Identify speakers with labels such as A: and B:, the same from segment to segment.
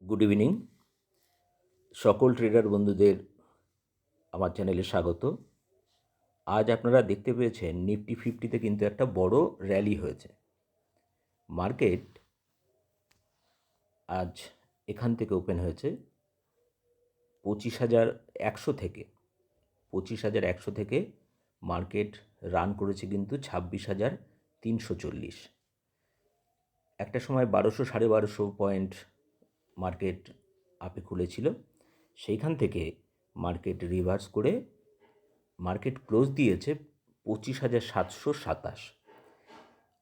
A: Good evening. সকল tedder বন্ধুদের আমার চ্যানেলে স্বাগত। আজ আপনারা দেখতে পেয়েছেন নিফটি ফিফটিতে কিন্তু একটা বড় র্যালি হয়েছে। মার্কেট আজ এখান থেকে ওপেন হয়েছে 25,100 থেকে 25,100 থেকে মার্কেট রান করেছে কিন্তু 26,340। একটা সময় 1200 পয়েন্ট মার্কেট আপে খুলেছিল। সেইখান থেকে মার্কেট রিভার্স করে মার্কেট ক্লোজ দিয়েছে 25,727।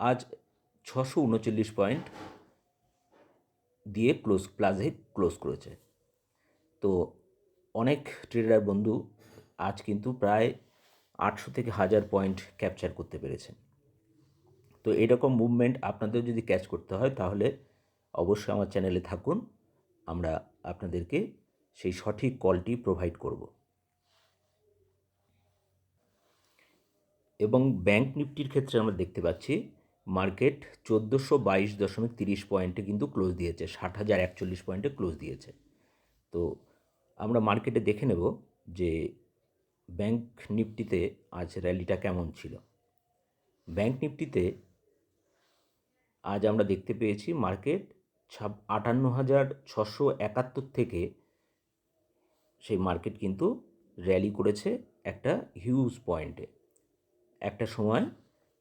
A: আজ 639 পয়েন্ট দিয়ে প্লাসে ক্লোজ করেছে। তো অনেক ট্রেডার বন্ধু আজ কিন্তু প্রায় 800 থেকে 1000 পয়েন্ট ক্যাপচার করতে পেরেছে। তো এরকম মুভমেন্ট আপনাদের যদি ক্যাচ করতে হয় তাহলে অবশ্যই আমার চ্যানেলে থাকুন। আমরা আপনাদেরকে সেই সঠিক কলটি প্রোভাইড করব। এবং ব্যাংক নিফটির ক্ষেত্রে আমরা দেখতে পাচ্ছি মার্কেট 1422.30 পয়েন্টে কিন্তু ক্লোজ দিয়েছে, 60,041 পয়েন্টে ক্লোজ দিয়েছে। তো আমরা মার্কেটে দেখে নেব যে ব্যাংক নিফটিতে আজ র্যালিটা কেমন ছিল। ব্যাংক নিফটিতে আজ আমরা দেখতে পেয়েছি মার্কেট 58,671 থেকে সেই মার্কেট কিন্তু র্যালি করেছে একটা হিউজ পয়েন্টে। একটা সময়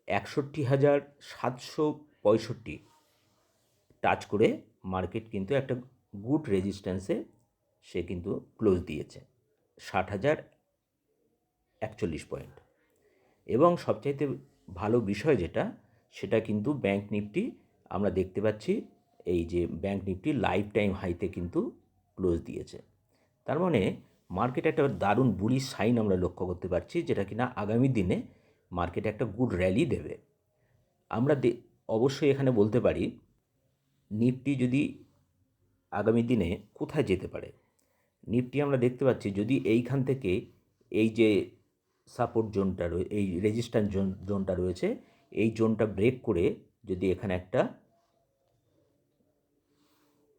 A: 61,765 টাচ করে মার্কেট কিন্তু একটা গুড রেজিস্ট্যান্সে সে কিন্তু ক্লোজ দিয়েছে, 60,041 পয়েন্ট। এবং সবচাইতে ভালো বিষয় যেটা, সেটা কিন্তু ব্যাংক নিফটি আমরা দেখতে পাচ্ছি এই যে ব্যাংক নিফটি লাইফ টাইম হাইতে কিন্তু ক্লোজ দিয়েছে। তার মানে মার্কেট একটা দারুণ বুলিশ সাইন আমরা লক্ষ্য করতে পারছি, যেটা কিনা আগামী দিনে মার্কেট একটা গুড র্যালি দেবে। আমরা অবশ্যই এখানে বলতে পারি নিফটি যদি আগামী দিনে কোথায় যেতে পারে। নিফটি আমরা দেখতে পাচ্ছি যদি এইখান থেকে এই যে সাপোর্ট জোনটা এই রেজিস্ট্যান্স জোনটা রয়েছে, এই জোনটা ব্রেক করে যদি এখানে একটা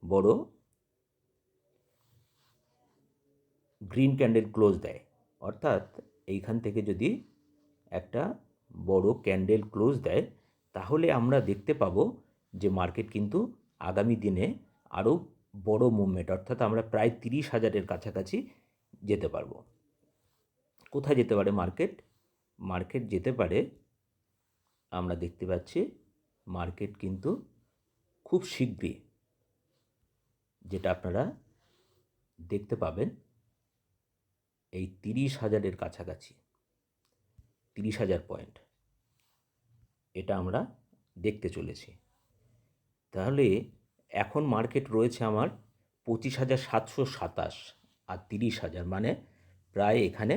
A: বড় গ্রিন ক্যান্ডেল ক্লোজ দেয়, অর্থাৎ এইখান থেকে যদি একটা বড় ক্যান্ডেল ক্লোজ দেয়, তাহলে আমরা দেখতে পাবো যে মার্কেট কিন্তু আগামী দিনে আরও বড় মুভমেন্ট, অর্থাৎ আমরা প্রায় 30,000-এর কাছাকাছি যেতে পারবো। কোথায় যেতে পারে মার্কেট? মার্কেট যেতে পারে, আমরা দেখতে পাচ্ছি মার্কেট কিন্তু খুব শীঘ্রই, যেটা আপনারা দেখতে পাবেন এই 30,000-এর কাছাকাছি, 30,000 পয়েন্ট, এটা আমরা দেখতে চলেছি। তাহলে এখন মার্কেট রয়েছে আমার 25,727 আর 30,000, মানে প্রায় এখানে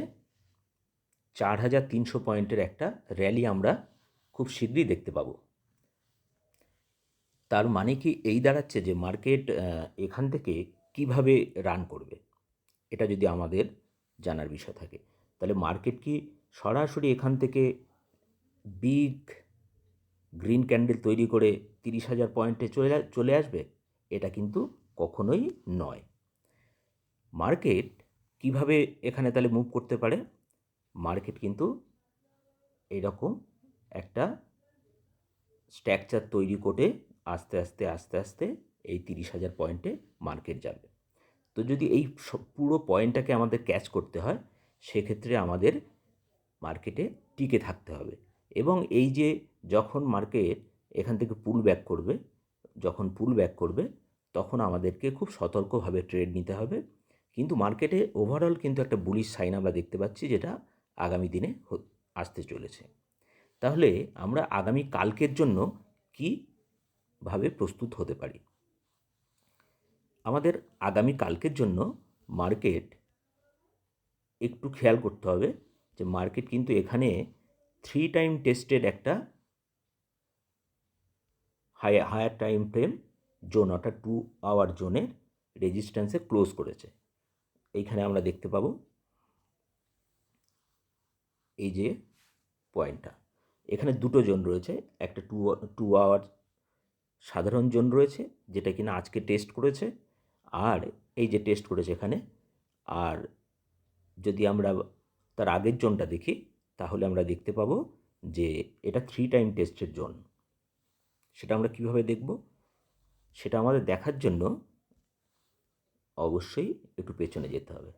A: 4,300 পয়েন্টের একটা র্যালি আমরা খুব শীঘ্রই দেখতে পাবো। তার মানে কি এই দাঁড়াচ্ছে যে মার্কেট এখান থেকে কিভাবে রান করবে, এটা যদি আমাদের জানার বিষয় থাকে, তাহলে মার্কেট কি সরাসরি এখান থেকে বিগ গ্রিন ক্যান্ডেল তৈরি করে 30,000 পয়েন্টে চলে আসবে? এটা কিন্তু কখনোই নয়। মার্কেট কিভাবে এখানে তাহলে মুভ করতে পারে? মার্কেট কিন্তু এরকম একটা স্ট্রাকচার তৈরি করে আস্তে আস্তে আস্তে আস্তে এই 30,000 পয়েন্টে মার্কেট যাবে। তো যদি এই পুরো পয়েন্টটাকে আমাদের ক্যাচ করতে হয়, সেক্ষেত্রে আমাদের মার্কেটে টিকে থাকতে হবে। এবং এই যে যখন মার্কেট এখান থেকে পুল ব্যাক করবে, তখন আমাদেরকে খুব সতর্কভাবে ট্রেড নিতে হবে। কিন্তু মার্কেটে ওভারঅল কিন্তু একটা বুলিশ সাইন আমরা দেখতে পাচ্ছি, যেটা আগামী দিনে আসতে চলেছে। তাহলে আমরা আগামী কালকের জন্য কীভাবে প্রস্তুত হতে পারি? আমাদের আগামী কালকের জন্য মার্কেট একটু খেয়াল করতে হবে যে মার্কেট কিন্তু এখানে 3 টাইম টেস্টেড একটা হায়ার টাইম ফ্রেম জোন, অর্থাৎ 2 আওয়ার জোনের রেজিস্ট্যান্সে ক্লোজ করেছে। এইখানে আমরা দেখতে পাবো এই যে পয়েন্টটা, এখানে দুটো জোন রয়েছে, একটা 2 আওয়ার সাধারণ জোন রয়েছে, যেটা কিনা আজকে টেস্ট করেছে, আর এই যে টেস্ট করেছে এখানে। আর যদি আমরা তার আগের জোনটা দেখি তাহলে আমরা দেখতে পাবো যে এটা 3 টাইম টেস্টের জোন। সেটা আমরা কিভাবে দেখব? সেটা আমাদের দেখার জন্য অবশ্যই একটু পেছনে যেতে হবে।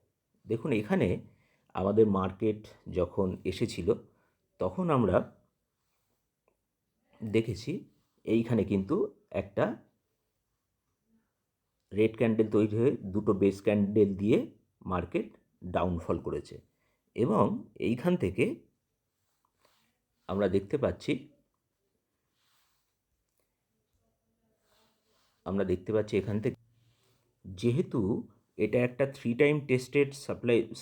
A: দেখুন এখানে আমাদের মার্কেট যখন এসেছিল তখন আমরা দেখেছি এইখানে কিন্তু একটা রেড ক্যান্ডেল তৈরি হয়ে দুটো বেস ক্যান্ডেল দিয়ে মার্কেট ডাউনফল করেছে এবং এইখান থেকে আমরা দেখতে পাচ্ছি এখান থেকে যেহেতু এটা একটা 3 টাইম টেস্টেড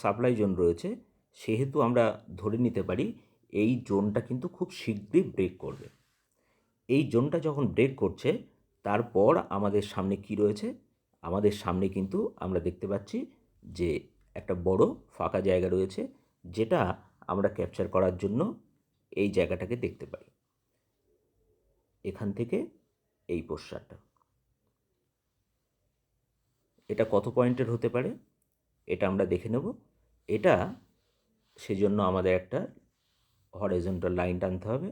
A: সাপ্লাই জোন রয়েছে, সেহেতু আমরা ধরে নিতে পারি এই জোনটা কিন্তু খুব শীঘ্রই ব্রেক করবে। এই জোনটা যখন ব্রেক করছে তারপর আমাদের সামনে কি রয়েছে? আমাদের সামনে কিন্তু আমরা দেখতে পাচ্ছি যে একটা বড় ফাঁকা জায়গা রয়েছে, যেটা আমরা ক্যাপচার করার জন্য এই জায়গাটাকে দেখতে পাই। এখান থেকে এই পোর্শনটা, এটা কত পয়েন্টের হতে পারে এটা আমরা দেখে নেব। এটা সেজন্য আমাদের একটা হরাইজন্টাল লাইন টানতে হবে,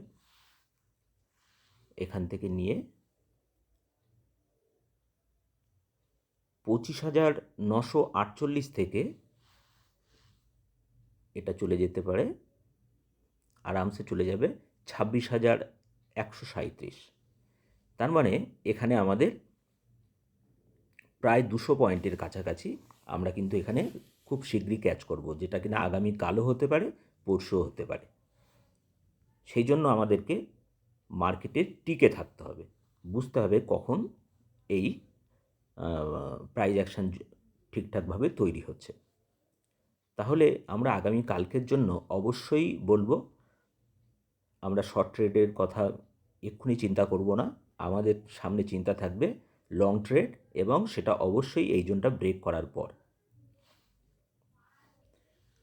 A: এখান থেকে নিয়ে 25,948 থেকে এটা চলে যেতে পারে, আরামসে চলে যাবে 26,137। তার মানে এখানে আমাদের প্রায় 200 পয়েন্টের কাছাকাছি আমরা কিন্তু এখানে খুব শীঘ্রই ক্যাচ করব, যেটা কিনা আগামীকালও হতে পারে, পরশুও হতে পারে। সেই জন্য আমাদেরকে মার্কেটে টিকে থাকতে হবে, বুঝতে হবে কখন এই প্রাইস অ্যাকশন ঠিকঠাকভাবে তৈরি হচ্ছে। তাহলে আমরা আগামী কালকের জন্য অবশ্যই বলবো, আমরা শর্ট ট্রেডের কথা এক্ষুনি চিন্তা করব না, আমাদের সামনে চিন্তা থাকবে লং ট্রেড, এবং সেটা অবশ্যই এই জোনটা ব্রেক করার পর।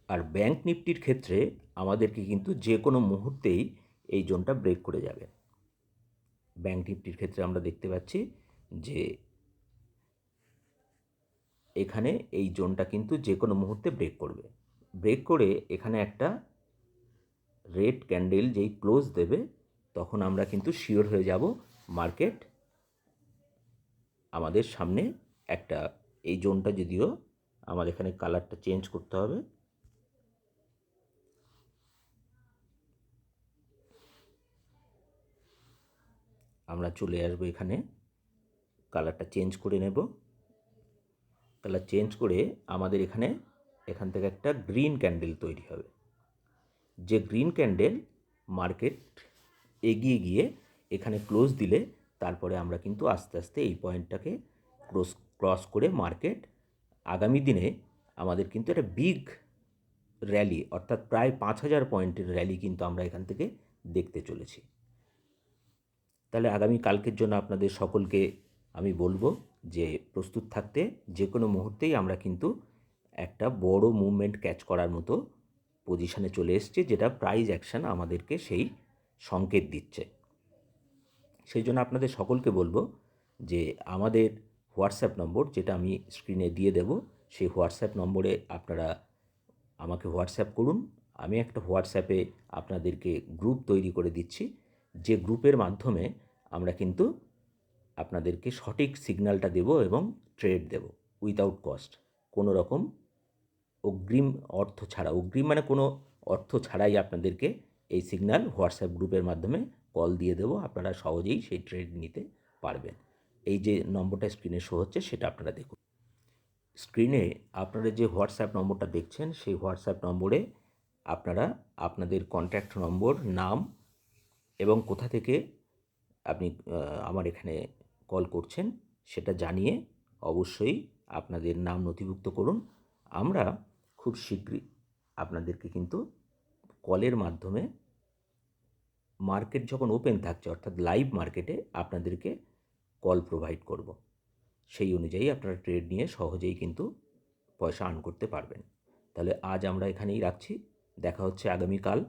A: আর ব্যাংক নিফটির ক্ষেত্রে আমাদেরকে কিন্তু যে কোনো মুহূর্তেই এই জোনটা ব্রেক করে যাবে। ব্যাংক নিফটির ক্ষেত্রে আমরা দেখতে পাচ্ছি যে এখানে এই জোনটা কিন্তু যে কোনো মুহূর্তে ব্রেক করবে। ব্রেক করে এখানে একটা রেড ক্যান্ডেল যেই ক্লোজ দেবে, তখন আমরা কিন্তু শিওর হয়ে যাব মার্কেট আমাদের সামনে একটা, এই জোনটা যদিও আমার এখানে কালারটা চেঞ্জ করতে হবে, আমরা চলে আসবো এখানে, কালারটা চেঞ্জ করে নেব। কালার চেঞ্জ করে আমাদের এখান থেকে একটা গ্রিন ক্যান্ডেল তৈরি হবে, যে গ্রিন ক্যান্ডেল মার্কেট এগিয়ে গিয়ে এখানে ক্লোজ দিলে তারপরে আমরা কিন্তু আস্তে আস্তে এই পয়েন্টটাকে ক্রস করে মার্কেট আগামী দিনে আমাদের কিন্তু একটা বিগ র্যালি, অর্থাৎ প্রায় 5,000 পয়েন্টের র্যালি কিন্তু আমরা এখান থেকে দেখতে চলেছি। তাহলে আগামী কালকের জন্য আপনাদের সকলকে আমি বলবো যে প্রস্তুত থাকতে, যে কোনো মুহূর্তেই আমরা কিন্তু একটা বড় মুভমেন্ট ক্যাচ করার মতো পজিশানে চলে এসেছি, যেটা প্রাইস অ্যাকশান আমাদেরকে সেই সংকেত দিচ্ছে। সেই জন্য আপনাদের সকলকে বলবো যে আমাদের হোয়াটসঅ্যাপ নম্বর, যেটা আমি স্ক্রিনে দিয়ে দেব, সেই হোয়াটসঅ্যাপ নম্বরে আপনারা আমাকে হোয়াটসঅ্যাপ করুন। আমি একটা হোয়াটসঅ্যাপে আপনাদেরকে গ্রুপ তৈরি করে দিচ্ছি, যে গ্রুপের মাধ্যমে আমরা কিন্তু আপনাদেরকে সঠিক সিগন্যালটা দেব এবং ট্রেড দেব উইথাউট কস্ট, কোনো রকম অগ্রিম অর্থ ছাড়া। অগ্রিম মানে কোনো অর্থ ছাড়াই আপনাদেরকে এই সিগন্যাল হোয়াটসঅ্যাপ গ্রুপের মাধ্যমে কল দিয়ে দেবো, আপনারা সহজেই সেই ট্রেড নিতে পারবেন। এই যে নম্বরটা স্ক্রিনে শো হচ্ছে সেটা আপনারা দেখুন। স্ক্রিনে আপনারা যে হোয়াটসঅ্যাপ নম্বরটা দেখছেন, সেই হোয়াটসঅ্যাপ নম্বরে আপনারা আপনাদের কন্ট্যাক্ট নম্বর, নাম এবং কোথা থেকে আপনি আমার এখানে কল করছেন সেটা জানিয়ে অবশ্যই আপনাদের নাম নথিভুক্ত করুন। আমরা খুব শীঘ্রই আপনাদেরকে কিন্তু কলের মাধ্যমে মার্কেট যখন ওপেন থাকছে, অর্থাৎ লাইভ মার্কেটে আপনাদেরকে কল প্রোভাইড করব। সেই অনুযায়ী আপনারা ট্রেড নিয়ে সহজেই কিন্তু পয়সা আর্ন করতে পারবেন। তাহলে আজ আমরা এখানেই রাখছি, দেখা হচ্ছে আগামীকাল।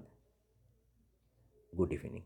A: Good evening.